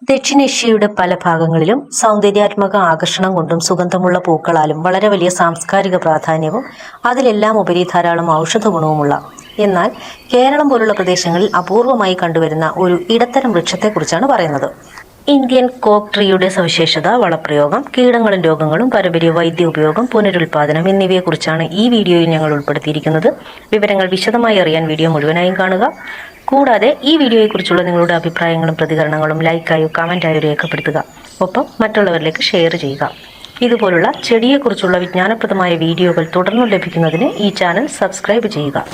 ദക്ഷിണേഷ്യയുടെ പല ഭാഗങ്ങളിലും സൗന്ദര്യാത്മക ആകർഷണം കൊണ്ടും സുഗന്ധമുള്ള പൂക്കളാലും വളരെ വലിയ സാംസ്കാരിക പ്രാധാന്യവും അതിലെല്ലാം ഉപരി ധാരാളം ഔഷധ ഗുണവുമുള്ള എന്നാൽ കേരളം പോലുള്ള പ്രദേശങ്ങളിൽ അപൂർവമായി കണ്ടുവരുന്ന ഒരു ഇടത്തരം വൃക്ഷത്തെക്കുറിച്ചാണ് പറയുന്നത്. ഇന്ത്യൻ കോക്ക് ട്രീയുടെ സവിശേഷത, വളപ്രയോഗം, കീടങ്ങളും രോഗങ്ങളും, പാരമ്പര്യ വൈദ്യ ഉപയോഗം, പുനരുൽപാദനം എന്നിവയെക്കുറിച്ചാണ് ഈ വീഡിയോയിൽ ഞങ്ങൾ ഉൾപ്പെടുത്തിയിരിക്കുന്നത്. വിവരങ്ങൾ വിശദമായി അറിയാൻ വീഡിയോ മുഴുവനായും കാണുക. കൂടാതെ ഈ വീഡിയോയെക്കുറിച്ചുള്ള നിങ്ങളുടെ അഭിപ്രായങ്ങളും പ്രതികരണങ്ങളും ലൈക്കായോ കമൻറ്റായോ രേഖപ്പെടുത്തുക. ഒപ്പം മറ്റുള്ളവരിലേക്ക് ഷെയർ ചെയ്യുക. ഇതുപോലുള്ള ചെടിയെക്കുറിച്ചുള്ള വിജ്ഞാനപ്രദമായ വീഡിയോകൾ തുടർന്നു ലഭിക്കുന്നതിന് ഈ ചാനൽ സബ്സ്ക്രൈബ് ചെയ്യുക.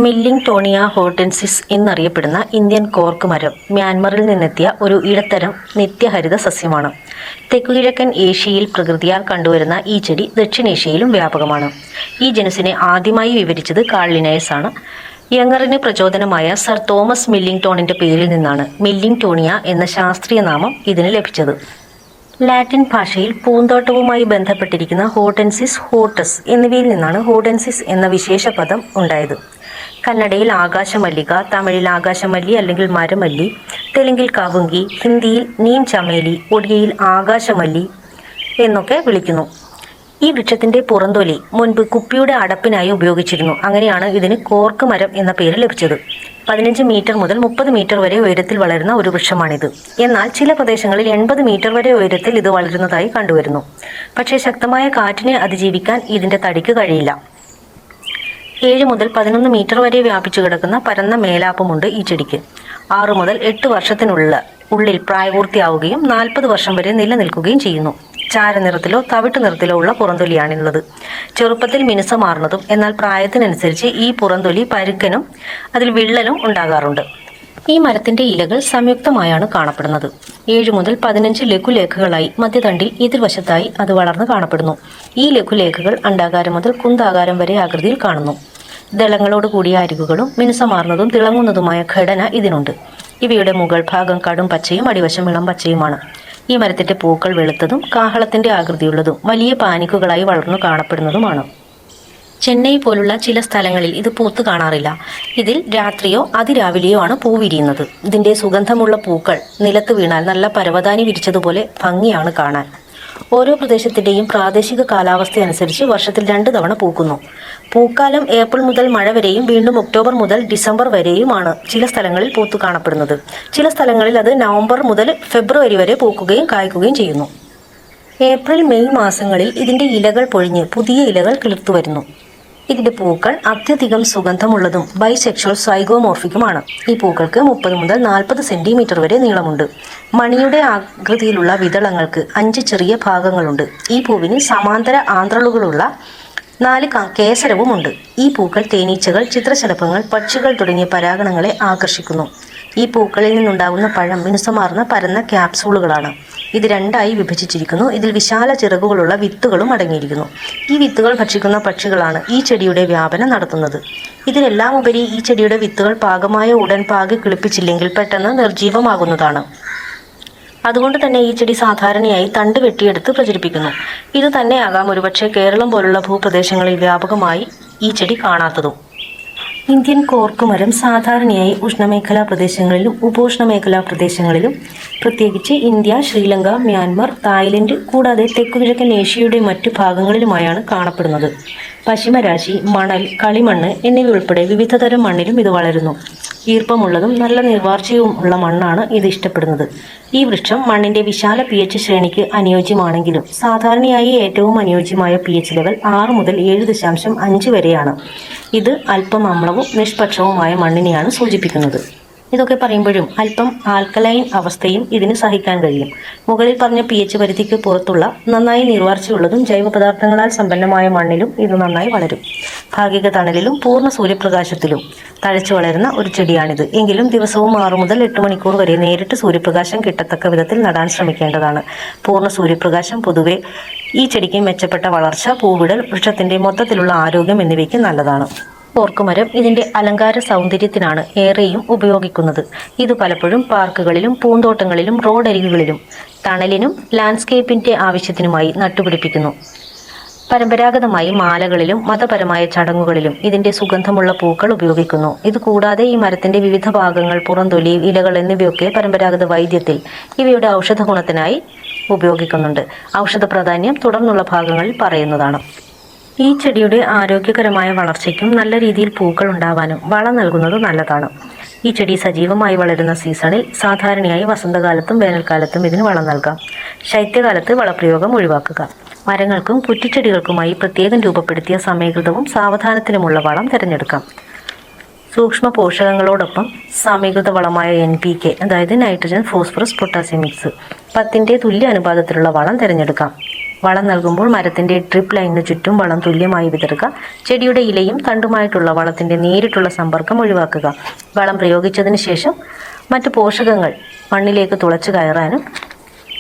മില്ലിംഗ്ടോണിയ ഹോർട്ടൻസിസ് എന്നറിയപ്പെടുന്ന ഇന്ത്യൻ കോർക്ക് മരം മ്യാൻമറിൽ നിന്നെത്തിയ ഒരു ഇടത്തരം നിത്യഹരിത സസ്യമാണ്. തെക്കുകിഴക്കൻ ഏഷ്യയിൽ പ്രകൃതിയാൽ കണ്ടുവരുന്ന ഈ ചെടി ദക്ഷിണേഷ്യയിലും വ്യാപകമാണ്. ഈ ജനുസിനെ ആദ്യമായി വിവരിച്ചത് കാൾ ലിനേഴ്സ് ആണ്. യങ്ങറിന് പ്രചോദനമായ സർ തോമസ് മില്ലിംഗ്ടോണിന്റെ പേരിൽ നിന്നാണ് മില്ലിംഗ്ടോണിയ എന്ന ശാസ്ത്രീയ നാമം ഇതിന് ലഭിച്ചത്. ലാറ്റിൻ ഭാഷയിൽ പൂന്തോട്ടവുമായി ബന്ധപ്പെട്ടിരിക്കുന്ന ഹോർട്ടൻസിസ്, ഹോർട്ടസ് എന്നിവയിൽ നിന്നാണ് ഹോർട്ടൻസിസ് എന്ന വിശേഷ പദം ഉണ്ടായത്. കന്നഡയിൽ ആകാശമല്ലിക, തമിഴിൽ ആകാശമല്ലി അല്ലെങ്കിൽ മരമല്ലി, തെലുങ്കിൽ കവുങ്കി, ഹിന്ദിയിൽ നീം ചമേലി, ഒഡിയയിൽ ആകാശമല്ലി എന്നൊക്കെ വിളിക്കുന്നു. ഈ വൃക്ഷത്തിന്റെ പുറന്തൊലി മുൻപ് കുപ്പിയുടെ അടപ്പിനായി ഉപയോഗിച്ചിരുന്നു. അങ്ങനെയാണ് ഇതിന് കോർക്ക് മരം എന്ന പേര് ലഭിച്ചത്. 15 മീറ്റർ മുതൽ 30 മീറ്റർ വരെ ഉയരത്തിൽ വളരുന്ന ഒരു വൃക്ഷമാണിത്. എന്നാൽ ചില പ്രദേശങ്ങളിൽ 80 മീറ്റർ വരെ ഉയരത്തിൽ ഇത് വളരുന്നതായി കണ്ടുവരുന്നു. പക്ഷേ ശക്തമായ കാറ്റിനെ അതിജീവിക്കാൻ ഇതിന്റെ തടിക്ക് കഴിയില്ല. 7 മുതൽ 11 മീറ്റർ വരെ വ്യാപിച്ചു കിടക്കുന്ന പരന്ന മേലാപ്പമുണ്ട് ഈ ചെടിക്ക്. 6 മുതൽ 8 വർഷത്തിനുള്ളിൽ പ്രായപൂർത്തിയാവുകയും 40 വർഷം വരെ നിലനിൽക്കുകയും ചെയ്യുന്നു. ചാരനിറത്തിലോ തവിട്ട് നിറത്തിലോ ഉള്ള പുറന്തൊലിയാണുള്ളത്. ചെറുപ്പത്തിൽ മിനുസമാർന്നതും എന്നാൽ പ്രായത്തിനനുസരിച്ച് ഈ പുറന്തൊലി പരുക്കനും അതിൽ വിള്ളലും ഉണ്ടാകാറുണ്ട്. ഈ മരത്തിന്റെ ഇലകൾ സംയുക്തമായാണ് കാണപ്പെടുന്നത്. 7 മുതൽ 15 ലഘുലേഖകളായി മധ്യതണ്ടിൽ എതിർവശത്തായി അത് വളർന്നു കാണപ്പെടുന്നു. ഈ ലഘുലേഖകൾ അണ്ഡാകാരം മുതൽ കുന്താകാരം വരെ ആകൃതിയിൽ കാണുന്നു. ദളങ്ങളോട് കൂടിയ അരികുകളും മിനുസമാർന്നതും തിളങ്ങുന്നതുമായ ഘടന ഇതിനുണ്ട്. ഇവയുടെ മുകൾ ഭാഗം കടും പച്ചയും അടിവശം ഇളം പച്ചയുമാണ്. ഈ മരത്തിന്റെ പൂക്കൾ വെളുത്തതും കാഹളത്തിന്റെ ആകൃതിയുള്ളതും വലിയ പാനിക്കുകളായി വളർന്നു കാണപ്പെടുന്നതുമാണ്. ചെന്നൈ പോലുള്ള ചില സ്ഥലങ്ങളിൽ ഇത് പൂത്ത് കാണാറില്ല. ഇതിൽ രാത്രിയോ അതിരാവിലെയോ ആണ് പൂ വിരിയുന്നത്. ഇതിന്റെ സുഗന്ധമുള്ള പൂക്കൾ നിലത്ത് വീണാൽ നല്ല പരവതാനി വിരിച്ചതുപോലെ ഭംഗിയാണ് കാണാൻ. ഓരോ പ്രദേശത്തിന്റെയും പ്രാദേശിക കാലാവസ്ഥ അനുസരിച്ച് വർഷത്തിൽ 2 തവണ പൂക്കുന്നു. പൂക്കാലം ഏപ്രിൽ മുതൽ മഴ വരെയും വീണ്ടും ഒക്ടോബർ മുതൽ ഡിസംബർ വരെയുമാണ് ചില സ്ഥലങ്ങളിൽ പൂത്തു കാണപ്പെടുന്നത്. ചില സ്ഥലങ്ങളിൽ അത് നവംബർ മുതൽ ഫെബ്രുവരി വരെ പൂക്കുകയും കായ്ക്കുകയും ചെയ്യുന്നു. ഏപ്രിൽ മെയ് മാസങ്ങളിൽ ഇതിന്റെ ഇലകൾ പൊഴിഞ്ഞ് പുതിയ ഇലകൾ കിളിർത്തു വരുന്നു. ഇതിന്റെ പൂക്കൾ അത്യധികം സുഗന്ധമുള്ളതും ബൈസെക്ഷൽ സൈഗോമോർഫിക്കുമാണ്. ഈ പൂക്കൾക്ക് 30 മുതൽ 40 സെന്റിമീറ്റർ വരെ നീളമുണ്ട്. മണിയുടെ ആകൃതിയിലുള്ള വിതളങ്ങൾക്ക് 5 ചെറിയ ഭാഗങ്ങളുണ്ട്. ഈ പൂവിന് സമാന്തര ആന്ത്രളുകളുള്ള 4 കേസരവുമുണ്ട്. ഈ പൂക്കൾ തേനീച്ചകൾ, ചിത്രശലഭങ്ങൾ, പക്ഷികൾ തുടങ്ങിയ പരാഗണങ്ങളെ ആകർഷിക്കുന്നു. ഈ പൂക്കളിൽ നിന്നുണ്ടാകുന്ന പഴം മിനുസമാർന്ന പരന്ന ക്യാപ്സൂളുകളാണ്. ഇത് 2ആയി വിഭജിച്ചിരിക്കുന്നു. ഇതിൽ വിശാല ചിറകുകളുള്ള വിത്തുകളും അടങ്ങിയിരിക്കുന്നു. ഈ വിത്തുകൾ ഭക്ഷിക്കുന്ന പക്ഷികളാണ് ഈ ചെടിയുടെ വ്യാപനം നടത്തുന്നത്. ഇതിലെല്ലാം ഉപരി ഈ ചെടിയുടെ വിത്തുകൾ പാകമായ ഉടൻ പാകി കിളിപ്പിച്ചില്ലെങ്കിൽ പെട്ടെന്ന് നിർജീവമാകുന്നതാണ്. അതുകൊണ്ട് തന്നെ ഈ ചെടി സാധാരണയായി തണ്ട് വെട്ടിയെടുത്ത് പ്രചരിപ്പിക്കുന്നു. ഇത് തന്നെയാകാം ഒരുപക്ഷെ കേരളം പോലുള്ള ഭൂപ്രദേശങ്ങളിൽ വ്യാപകമായി ഈ ചെടി കാണാത്തതും. ഇന്ത്യൻ കോർക്ക് മരം സാധാരണയായി ഉഷ്ണമേഖലാ പ്രദേശങ്ങളിലും ഉപോഷ്ണമേഖലാ പ്രദേശങ്ങളിലും പ്രത്യേകിച്ച് ഇന്ത്യ, ശ്രീലങ്ക, മ്യാൻമർ, തായ്ലൻഡ് കൂടാതെ തെക്കുകിഴക്കൻ ഏഷ്യയുടെ മറ്റു ഭാഗങ്ങളിലുമായാണ് കാണപ്പെടുന്നത്. പശ്ചിമരാശി, മണൽ, കളിമണ്ണ് എന്നിവയുൾപ്പെടെ വിവിധതരം മണ്ണിലും ഇത് വളരുന്നു. ഈർപ്പമുള്ളതും നല്ല നിർവാർച്ചയും ഉള്ള മണ്ണാണ് ഇത് ഇഷ്ടപ്പെടുന്നത്. ഈ വൃക്ഷം മണ്ണിന്റെ വിശാല pH ശ്രേണിക്ക് അനുയോജ്യമാണെങ്കിലും സാധാരണയായി ഏറ്റവും അനുയോജ്യമായ pH ലെവൽ 6 മുതൽ 7.5 വരെയാണ്. ഇത് അല്പം അമ്ലവും നിഷ്പക്ഷവുമായ മണ്ണിനെയാണ് സൂചിപ്പിക്കുന്നത്. ഇതൊക്കെ പറയുമ്പോഴും അല്പം ആൽക്കലൈൻ അവസ്ഥയും ഇതിന് സഹിക്കാൻ കഴിയും. മുകളിൽ പറഞ്ഞ pH പരിധിക്ക് പുറത്തുള്ള നന്നായി നീർവാർച്ചയുള്ളതും ജൈവ പദാർത്ഥങ്ങളാൽ സമ്പന്നമായ മണ്ണിലും ഇത് നന്നായി വളരും. ഭാഗിക തണലിലും പൂർണ്ണ സൂര്യപ്രകാശത്തിലും തഴച്ചു വളരുന്ന ഒരു ചെടിയാണിത്. എങ്കിലും ദിവസവും 6 മുതൽ 8 മണിക്കൂർ വരെ നേരിട്ട് സൂര്യപ്രകാശം കിട്ടത്തക്ക വിധത്തിൽ നടാൻ ശ്രമിക്കേണ്ടതാണ്. പൂർണ്ണ സൂര്യപ്രകാശം പൊതുവെ ഈ ചെടിക്ക് മെച്ചപ്പെട്ട വളർച്ച, പൂവിടൽ, വൃക്ഷത്തിന്റെ മൊത്തത്തിലുള്ള ആരോഗ്യം എന്നിവയ്ക്ക് നല്ലതാണ്. കോർക്കുമരം ഇതിന്റെ അലങ്കാര സൗന്ദര്യത്തിനാണ് ഏറെയും ഉപയോഗിക്കുന്നത്. ഇത് പലപ്പോഴും പാർക്കുകളിലും പൂന്തോട്ടങ്ങളിലും റോഡരികുകളിലും തണലിനും ലാൻഡ്സ്കേപ്പിന്റെ ആവശ്യത്തിനുമായി നട്ടുപിടിപ്പിക്കുന്നു. പരമ്പരാഗതമായി മാലകളിലും മതപരമായ ചടങ്ങുകളിലും ഇതിന്റെ സുഗന്ധമുള്ള പൂക്കൾ ഉപയോഗിക്കുന്നു. ഇതുകൂടാതെ ഈ മരത്തിന്റെ വിവിധ ഭാഗങ്ങൾ, പുറംതൊലി, ഇലകൾ എന്നിവയൊക്കെ പരമ്പരാഗത വൈദ്യത്തിൽ ഇവയുടെ ഔഷധ ഗുണത്തിനായി ഉപയോഗിക്കുന്നുണ്ട്. ഔഷധ പ്രാധാന്യം തുടർന്നുള്ള ഭാഗങ്ങളിൽ പറയുന്നതാണ്. ഈ ചെടിയുടെ ആരോഗ്യകരമായ വളർച്ചയ്ക്കും നല്ല രീതിയിൽ പൂക്കൾ ഉണ്ടാവാനും വളം നൽകുന്നത് നല്ലതാണ്. ഈ ചെടി സജീവമായി വളരുന്ന സീസണിൽ സാധാരണയായി വസന്തകാലത്തും വേനൽക്കാലത്തും ഇതിന് വളം നൽകാം. ശൈത്യകാലത്ത് വളപ്രയോഗം ഒഴിവാക്കുക. മരങ്ങൾക്കും കുറ്റിച്ചെടികൾക്കുമായി പ്രത്യേകം രൂപപ്പെടുത്തിയ സമീകൃതവും സാവധാനത്തിലുമുള്ള വളം തിരഞ്ഞെടുക്കാം. സൂക്ഷ്മ പോഷകങ്ങളോടൊപ്പം സമീകൃത വളമായ NPK, അതായത് നൈട്രജൻ, ഫോസ്ഫറസ്, പൊട്ടാസ്യം മിക്സ് 10ന്റെ തുല്യ അനുപാതത്തിലുള്ള വളം തിരഞ്ഞെടുക്കാം. വളം നൽകുമ്പോൾ മരത്തിന്റെ ഡ്രിപ്പ് ലൈനിന് ചുറ്റും വളം തുല്യമായി വിതറുക. ചെടിയുടെ ഇലയും തണ്ടുമായിട്ടുള്ള വളത്തിന്റെ നേരിട്ടുള്ള സമ്പർക്കം ഒഴിവാക്കുക. വളം പ്രയോഗിച്ചതിന് ശേഷം മറ്റ് പോഷകങ്ങൾ മണ്ണിലേക്ക് തുളച്ചു കയറാനും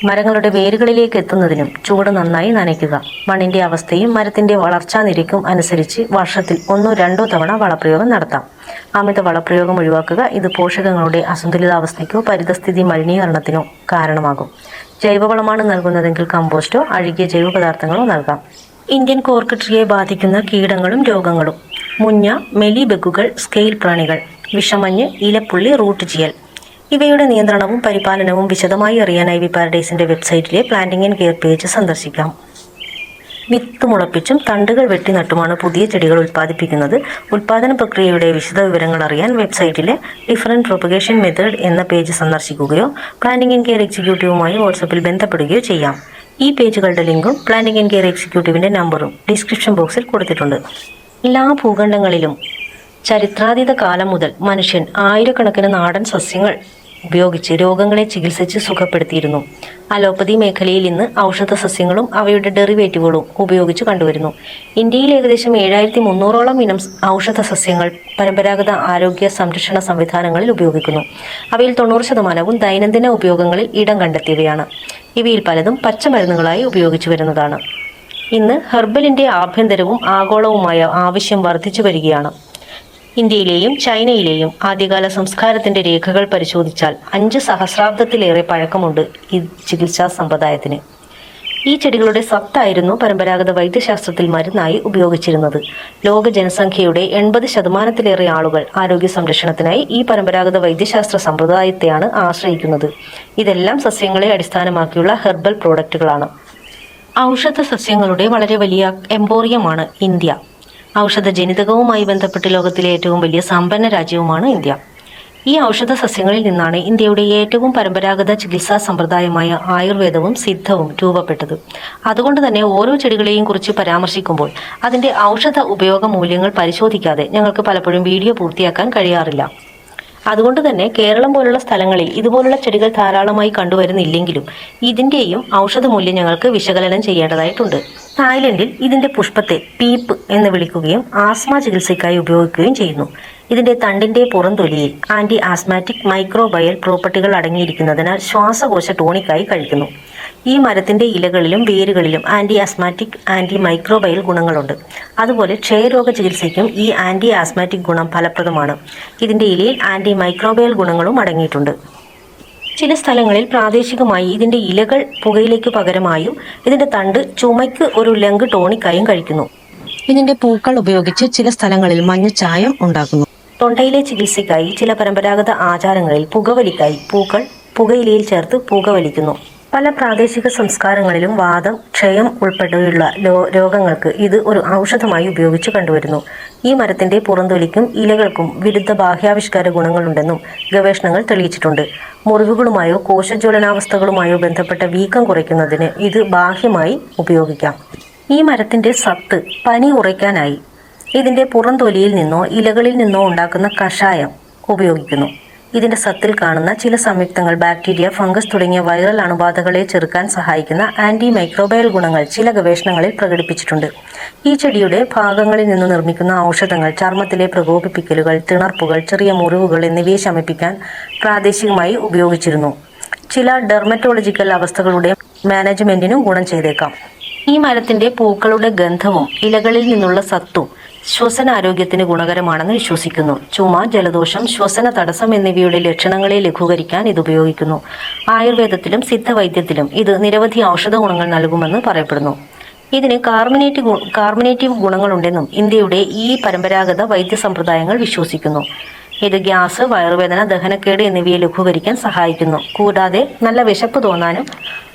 മരങ്ങളുടെ വേരുകളിലേക്ക് എത്തുന്നതിനും ചൂട് നന്നായി നനയ്ക്കുക. മണ്ണിന്റെ അവസ്ഥയും മരത്തിന്റെ വളർച്ചാ നിരക്കും അനുസരിച്ച് വർഷത്തിൽ 1-2 തവണ വളപ്രയോഗം നടത്താം. അമിത വളപ്രയോഗം ഒഴിവാക്കുക. ഇത് പോഷകങ്ങളുടെ അസന്തുലിതാവസ്ഥയ്ക്കോ പരിതസ്ഥിതി മലിനീകരണത്തിനോ കാരണമാകും. ജൈവവളമാണ് നൽകുന്നതെങ്കിൽ കമ്പോസ്റ്റോ അഴുകിയ ജൈവപദാർത്ഥങ്ങളോ നൽകാം. ഇന്ത്യൻ കോർക്ക് ട്രീയെ ബാധിക്കുന്ന കീടങ്ങളും രോഗങ്ങളും: മുഞ്ഞ, മെലിബഗുകൾ, സ്കെയിൽ പ്രാണികൾ, വിഷമഞ്ഞ്, ഇലപ്പുള്ളി, റൂട്ട് ചീയൽ. ഇവയുടെ നിയന്ത്രണവും പരിപാലനവും വിശദമായി അറിയാൻ ഐവി പാരഡൈസിന്റെ വെബ്സൈറ്റിലെ പ്ലാന്റിംഗ് ആൻഡ് കെയർ പേജ് സന്ദർശിക്കാം. വിത്ത് മുളപ്പിച്ചും തണ്ടുകൾ വെട്ടി നട്ടുമാണ് പുതിയ ചെടികൾ ഉൽപ്പാദിപ്പിക്കുന്നത്. ഉൽപ്പാദന പ്രക്രിയയുടെ വിശദ വിവരങ്ങൾ അറിയാൻ വെബ്സൈറ്റിലെ ഡിഫറൻറ്റ് പ്രൊപ്പഗേഷൻ മെത്തേഡ് എന്ന പേജ് സന്ദർശിക്കുകയോ പ്ലാന്റിംഗ് ആൻഡ് കെയർ എക്സിക്യൂട്ടീവുമായി വാട്സപ്പിൽ ബന്ധപ്പെടുകയോ ചെയ്യാം. ഈ പേജുകളുടെ ലിങ്കും പ്ലാന്റിംഗ് ആൻഡ് കെയർ എക്സിക്യൂട്ടീവിന്റെ നമ്പറും ഡിസ്ക്രിപ്ഷൻ ബോക്സിൽ കൊടുത്തിട്ടുണ്ട്. എല്ലാ ഭൂഖണ്ഡങ്ങളിലും ചരിത്രാതീത കാലം മുതൽ മനുഷ്യൻ ആയിരക്കണക്കിന് നാടൻ സസ്യങ്ങൾ ഉപയോഗിച്ച് രോഗങ്ങളെ ചികിത്സിച്ച് സുഖപ്പെടുത്തിയിരുന്നു. അലോപ്പതി മേഖലയിൽ ഇന്ന് ഔഷധ സസ്യങ്ങളും അവയുടെ ഡെറിവേറ്റീവുകളും ഉപയോഗിച്ച് കണ്ടുവരുന്നു. ഇന്ത്യയിൽ ഏകദേശം 7300ഓളം ഇനം ഔഷധ സസ്യങ്ങൾ പരമ്പരാഗത ആരോഗ്യ സംരക്ഷണ സംവിധാനങ്ങളിൽ ഉപയോഗിക്കുന്നു. അവയിൽ 90% ദൈനംദിന ഉപയോഗങ്ങളിൽ ഇടം കണ്ടെത്തിയവയാണ്. ഇവയിൽ പലതും പച്ചമരുന്നുകളായി ഉപയോഗിച്ചു വരുന്നതാണ്. ഇന്ന് ഹെർബലിന്റെ ആഭ്യന്തരവും ആഗോളവുമായ ആവശ്യം വർദ്ധിച്ചു വരികയാണ്. ഇന്ത്യയിലെയും ചൈനയിലെയും ആദ്യകാല സംസ്കാരത്തിന്റെ രേഖകൾ പരിശോധിച്ചാൽ 5 സഹസ്രാബ്ദത്തിലേറെ പഴക്കമുണ്ട് ഈ ചികിത്സാ സമ്പ്രദായത്തിന്. ഈ ചെടികളുടെ സത്തായിരുന്നു പരമ്പരാഗത വൈദ്യശാസ്ത്രത്തിൽ മരുന്നായി ഉപയോഗിച്ചിരുന്നത്. ലോക ജനസംഖ്യയുടെ 80%-ത്തിലേറെ ആളുകൾ ആരോഗ്യ സംരക്ഷണത്തിനായി ഈ പരമ്പരാഗത വൈദ്യശാസ്ത്ര സമ്പ്രദായത്തെയാണ് ആശ്രയിക്കുന്നത്. ഇതെല്ലാം സസ്യങ്ങളെ അടിസ്ഥാനമാക്കിയുള്ള ഹെർബൽ പ്രോഡക്റ്റുകളാണ്. ഔഷധ സസ്യങ്ങളുടെ വളരെ വലിയ എംപോറിയമാണ് ഇന്ത്യ. ഔഷധജനിതകവുമായി ബന്ധപ്പെട്ട് ലോകത്തിലെ ഏറ്റവും വലിയ സമ്പന്ന രാജ്യവുമാണ് ഇന്ത്യ. ഈ ഔഷധ സസ്യങ്ങളിൽ നിന്നാണ് ഇന്ത്യയുടെ ഏറ്റവും പരമ്പരാഗത ചികിത്സാ സമ്പ്രദായമായ ആയുർവേദവും സിദ്ധവും രൂപപ്പെട്ടത്. അതുകൊണ്ട് തന്നെ ഓരോ ചെടികളെയും കുറിച്ച് പരാമർശിക്കുമ്പോൾ അതിന്റെ ഔഷധ ഉപയോഗ മൂല്യങ്ങൾ പരിശോധിക്കാതെ ഞങ്ങൾക്ക് പലപ്പോഴും വീഡിയോ പൂർത്തിയാക്കാൻ കഴിയാറില്ല. അതുകൊണ്ട് തന്നെ കേരളം പോലുള്ള സ്ഥലങ്ങളിൽ ഇതുപോലുള്ള ചെടികൾ ധാരാളമായി കണ്ടുവരുന്നില്ലെങ്കിലും ഇതിന്റെയും ഔഷധമൂല്യം ഞങ്ങൾക്ക് വിശകലനം ചെയ്യേണ്ടതായിട്ടുണ്ട്. തായ്ലൻഡിൽ ഇതിന്റെ പുഷ്പത്തെ പീപ്പ് എന്ന് വിളിക്കുകയും ആസ്മ ചികിത്സയ്ക്കായി ഉപയോഗിക്കുകയും ചെയ്യുന്നു. ഇതിന്റെ തണ്ടിന്റെ പുറംതൊലിയിൽ ആന്റി ആസ്മാറ്റിക് മൈക്രോബയൽ പ്രോപ്പർട്ടികൾ അടങ്ങിയിരിക്കുന്നതിനാൽ ശ്വാസകോശ ടോണിക്കായി കഴിക്കുന്നു. ഈ മരത്തിന്റെ ഇലകളിലും വേരുകളിലും ആന്റി ആസ്മാറ്റിക്, ആന്റി മൈക്രോബയൽ ഗുണങ്ങളുണ്ട്. അതുപോലെ ക്ഷയരോഗ ചികിത്സയ്ക്കും ഈ ആന്റി ആസ്മാറ്റിക് ഗുണം ഫലപ്രദമാണ്. ഇതിന്റെ ഇലയിൽ ആന്റി മൈക്രോബയൽ ഗുണങ്ങളും അടങ്ങിയിട്ടുണ്ട്. ചില സ്ഥലങ്ങളിൽ പ്രാദേശികമായി ഇതിന്റെ ഇലകൾ പുകയിലേക്ക് പകരമായും ഇതിന്റെ തണ്ട് ചുമയ്ക്ക് ഒരു ലംഗ് ടോണിക്കായും കഴിക്കുന്നു. ഇതിന്റെ പൂക്കൾ ഉപയോഗിച്ച് ചില സ്ഥലങ്ങളിൽ മഞ്ഞച്ചായം ഉണ്ടാക്കുന്നു. തൊണ്ടയിലെ ചികിത്സയ്ക്കായി ചില പരമ്പരാഗത ആചാരങ്ങളിൽ പുകവലിക്കായി പൂക്കൾ പുകയിലയിൽ ചേർത്ത് പുകവലിക്കുന്നു. പല പ്രാദേശിക സംസ്കാരങ്ങളിലും വാദം, ക്ഷയം ഉൾപ്പെടെയുള്ള രോഗങ്ങൾക്ക് ഇത് ഒരു ഔഷധമായി ഉപയോഗിച്ച് കണ്ടുവരുന്നു. ഈ മരത്തിന്റെ പുറംതൊലിക്കും ഇലകൾക്കും വിരുദ്ധ ബാഹ്യാവിഷ്കാര ഗുണങ്ങളുണ്ടെന്നും ഗവേഷണങ്ങൾ തെളിയിച്ചിട്ടുണ്ട്. മുറിവുകളുമായോ കോശജ്വലനാവസ്ഥകളുമായോ ബന്ധപ്പെട്ട വീക്കം കുറയ്ക്കുന്നതിന് ഇത് ബാഹ്യമായി ഉപയോഗിക്കാം. ഈ മരത്തിന്റെ സത്ത് പനി കുറയ്ക്കാനായി ഇതിന്റെ പുറംതൊലിയിൽ നിന്നോ ഇലകളിൽ നിന്നോ ഉണ്ടാക്കുന്ന കഷായം ഉപയോഗിക്കുന്നു. ഇതിന്റെ സത്തിൽ കാണുന്ന ചില സംയുക്തങ്ങൾ ബാക്ടീരിയ, ഫംഗസ് തുടങ്ങിയ വൈറൽ അണുബാധകളെ ചെറുക്കാൻ സഹായിക്കുന്ന ആന്റി മൈക്രോബയൽ ഗുണങ്ങൾ ചില ഗവേഷണങ്ങളിൽ പ്രകടിപ്പിച്ചിട്ടുണ്ട്. ഈ ചെടിയുടെ ഭാഗങ്ങളിൽ നിന്ന് നിർമ്മിക്കുന്ന ഔഷധങ്ങൾ ചർമ്മത്തിലെ പ്രകോപിപ്പിക്കലുകൾ, തിണർപ്പുകൾ, ചെറിയ മുറിവുകൾ എന്നിവയെ ശമിപ്പിക്കാൻ പ്രാദേശികമായി ഉപയോഗിച്ചിരുന്നു. ചില ഡെർമറ്റോളജിക്കൽ അവസ്ഥകളുടെ മാനേജ്മെന്റിനും ഗുണം ചെയ്തേക്കാം. ഈ മരത്തിന്റെ പൂക്കളുടെ ഗന്ധവും ഇലകളിൽ നിന്നുള്ള സത്തും ശ്വസനാരോഗ്യത്തിന് ഗുണകരമാണെന്ന് വിശ്വസിക്കുന്നു. ചുമ, ജലദോഷം, ശ്വസന തടസ്സം എന്നിവയുടെ ലക്ഷണങ്ങളെ ലഘൂകരിക്കാൻ ഇത് ഉപയോഗിക്കുന്നു. ആയുർവേദത്തിലും സിദ്ധവൈദ്യത്തിലും ഇത് നിരവധി ഔഷധ ഗുണങ്ങൾ നൽകുമെന്ന് പറയപ്പെടുന്നു. ഇതിന് കാർബണേറ്റീവ് ഗുണങ്ങളുണ്ടെന്നും ഇന്ത്യയുടെ ഈ പരമ്പരാഗത വൈദ്യസമ്പ്രദായങ്ങൾ വിശ്വസിക്കുന്നു. ഇത് ഗ്യാസ്, വയറുവേദന, ദഹനക്കേട് എന്നിവയെ ലഘൂകരിക്കാൻ സഹായിക്കുന്നു. കൂടാതെ നല്ല വിശപ്പ് തോന്നാനും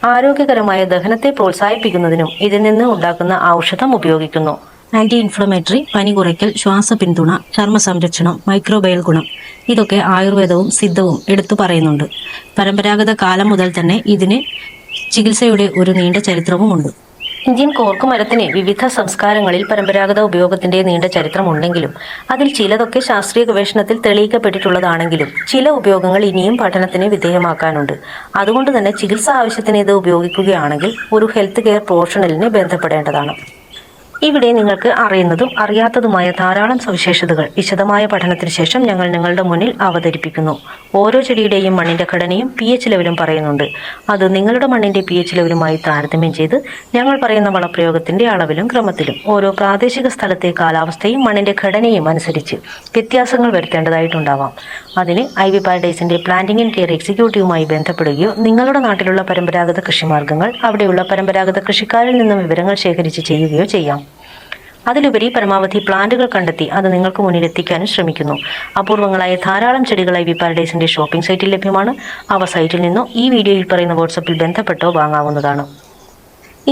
ആരോഗ്യകരമായ ദഹനത്തെ പ്രോത്സാഹിപ്പിക്കുന്നതിനും ഇതിൽ നിന്ന് ഉണ്ടാക്കുന്ന ഔഷധം ഉപയോഗിക്കുന്നു. ആന്റി ഇൻഫ്ലമേറ്ററി, പനി കുറയ്ക്കൽ, ശ്വാസ പിന്തുണ, ചർമ്മ സംരക്ഷണം, മൈക്രോബയൽ ഗുണം ഇതൊക്കെ ആയുർവേദവും സിദ്ധവും എടുത്തു പറയുന്നുണ്ട്. പരമ്പരാഗത കാലം മുതൽ തന്നെ ഇതിന് ചികിത്സയുടെ ഒരു നീണ്ട ചരിത്രവുമുണ്ട്. ഇന്ത്യൻ കോർക്ക് മരത്തിന് വിവിധ സംസ്കാരങ്ങളിൽ പരമ്പരാഗത ഉപയോഗത്തിന്റെ നീണ്ട ചരിത്രമുണ്ടെങ്കിലും അതിൽ ചിലതൊക്കെ ശാസ്ത്രീയ ഗവേഷണത്തിൽ തെളിയിക്കപ്പെട്ടിട്ടുള്ളതാണെങ്കിലും ചില ഉപയോഗങ്ങൾ ഇനിയും പഠനത്തിന് വിധേയമാക്കാനുണ്ട്. അതുകൊണ്ട് തന്നെ ചികിത്സാ ആവശ്യത്തിന് ഇത് ഉപയോഗിക്കുകയാണെങ്കിൽ ഒരു ഹെൽത്ത് കെയർ പ്രൊഫഷണലിനെ ബന്ധപ്പെടേണ്ടതാണ്. ഇവിടെ നിങ്ങൾക്ക് അറിയുന്നതും അറിയാത്തതുമായ ധാരാളം സവിശേഷതകൾ വിശദമായ പഠനത്തിന് ശേഷം ഞങ്ങൾ നിങ്ങളുടെ മുന്നിൽ അവതരിപ്പിക്കുന്നു. ഓരോ ചെടിയുടെയും മണ്ണിന്റെ ഘടനയും pH ലെവലും പറയുന്നുണ്ട്. അത് നിങ്ങളുടെ മണ്ണിന്റെ pH ലെവലുമായി താരതമ്യം ചെയ്ത് ഞങ്ങൾ പറയുന്ന വളപ്രയോഗത്തിന്റെ അളവിലും ക്രമത്തിലും ഓരോ പ്രാദേശിക സ്ഥലത്തെ കാലാവസ്ഥയും മണ്ണിന്റെ ഘടനയും അനുസരിച്ച് വ്യത്യാസങ്ങൾ വരുത്തേണ്ടതായിട്ടുണ്ടാവാം. അതിന് ഐവി പാരഡൈസിന്റെ പ്ലാന്റിംഗ് ആൻഡ് കെയർ എക്സിക്യൂട്ടീവുമായി ബന്ധപ്പെടുകയോ നിങ്ങളുടെ നാട്ടിലുള്ള പരമ്പരാഗത കൃഷിമാർഗ്ഗങ്ങൾ അവിടെയുള്ള പരമ്പരാഗത കൃഷിക്കാരിൽ നിന്നും വിവരങ്ങൾ ശേഖരിച്ച് ചെയ്യുകയോ ചെയ്യാം. അതിലുപരി പരമാവധി പ്ലാന്റുകൾ കണ്ടെത്തി അത് നിങ്ങൾക്ക് മുന്നിൽ എത്തിക്കാനും ശ്രമിക്കുന്നു. അപൂർവങ്ങളായ ധാരാളം ചെടികൾ ഐവി പാരഡൈസിന്റെ ഷോപ്പിംഗ് സൈറ്റിൽ ലഭ്യമാണ്. അവ സൈറ്റിൽ നിന്നോ ഈ വീഡിയോയിൽ പറയുന്ന വാട്സപ്പിൽ ബന്ധപ്പെട്ടോ വാങ്ങാവുന്നതാണ്.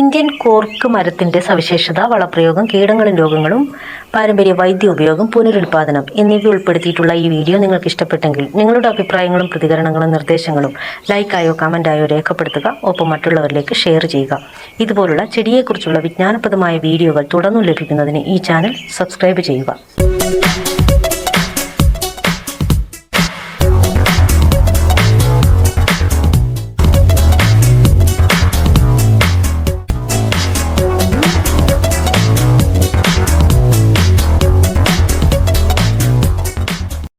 ഇന്ത്യൻ കോർക്ക് മരത്തിന്റെ സവിശേഷത, വളപ്രയോഗം, കീടങ്ങളും രോഗങ്ങളും, പാരമ്പര്യ വൈദ്യ ഉപയോഗം, പുനരുൽപാദനം എന്നിവ ഉൾപ്പെടുത്തിയിട്ടുള്ള ഈ വീഡിയോ നിങ്ങൾക്ക് ഇഷ്ടപ്പെട്ടെങ്കിൽ നിങ്ങളുടെ അഭിപ്രായങ്ങളും പ്രതികരണങ്ങളും നിർദ്ദേശങ്ങളും ലൈക്കായോ കമന്റായോ രേഖപ്പെടുത്തുക. ഒപ്പം മറ്റുള്ളവരിലേക്ക് ഷെയർ ചെയ്യുക. ഇതുപോലുള്ള ചെടിയെക്കുറിച്ചുള്ള വിജ്ഞാനപ്രദമായ വീഡിയോകൾ തുടർന്നും ലഭിക്കുന്നതിന് ഈ ചാനൽ സബ്സ്ക്രൈബ് ചെയ്യുക.